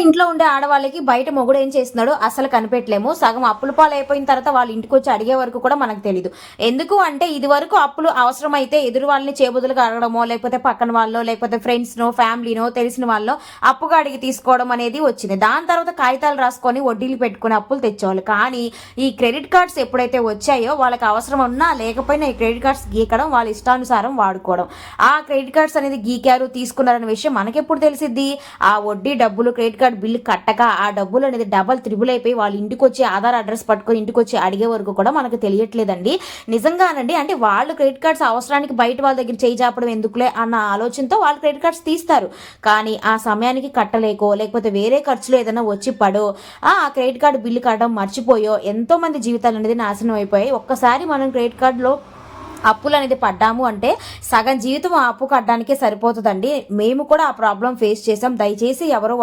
ఇంట్లో ఉండే ఆడవాళ్ళకి బయట మొగుడు ఏం చేస్తున్నాడో అసలు కనిపెట్టలేము. సగం అప్పుల పాలు అయిపోయిన తర్వాత వాళ్ళ ఇంటికి వచ్చి అడిగే వరకు కూడా మనకు తెలియదు. ఎందుకు అంటే ఇది వరకు అప్పులు అవసరమైతే ఎదురు వాళ్ళని చేబుదులుగా అడగడమో, లేకపోతే పక్కన వాళ్ళో, లేకపోతే ఫ్రెండ్స్నో, ఫ్యామిలీనో, తెలిసిన వాళ్ళో అప్పుగా అడిగి తీసుకోవడం అనేది వచ్చింది. దాని తర్వాత కాగితాలు రాసుకొని వడ్డీలు పెట్టుకుని అప్పులు తెచ్చేవాళ్ళు. కానీ ఈ క్రెడిట్ కార్డ్స్ ఎప్పుడైతే వచ్చాయో వాళ్ళకి అవసరం ఉన్నా లేకపోయినా ఈ క్రెడిట్ కార్డ్స్ గీకడం, వాళ్ళ ఇష్టానుసారం వాడుకోవడం. ఆ క్రెడిట్ కార్డ్స్ అనేది గీకారు, తీసుకున్నారనే విషయం మనకెప్పుడు తెలిసిద్ది? ఆ వడ్డీ డబ్బులు క్రెడిట్ కార్డ్ బిల్లు కట్టక ఆ డబ్బులు అనేది డబల్ త్రిబుల్ అయిపోయి వాళ్ళ ఇంటికి వచ్చి ఆధార్ అడ్రస్ పట్టుకొని ఇంటికి వచ్చి అడిగే వరకు కూడా మనకు తెలియట్లేదండి. నిజంగానండి. అంటే వాళ్ళు క్రెడిట్ కార్డ్స్ అవసరానికి బయట వాళ్ళ దగ్గర చేయి చాపడం ఎందుకులే అన్న ఆలోచనతో వాళ్ళు క్రెడిట్ కార్డ్స్ తీస్తారు. కానీ ఆ సమయానికి కట్టలేకో, లేకపోతే వేరే ఖర్చులు ఏదైనా వచ్చి పడో, ఆ క్రెడిట్ కార్డు బిల్లు కట్టడం మర్చిపోయో ఎంతో మంది జీవితాలు అనేది నాశనం అయిపోయాయి. ఒక్కసారి మనం క్రెడిట్ కార్డులో అప్పులు అనేది పడ్డాము అంటే సగం జీవితం ఆ అప్పు కట్టడానికే సరిపోతుందండి. మేము కూడా ఆ ప్రాబ్లం ఫేస్ చేసాం. దయచేసి ఎవరో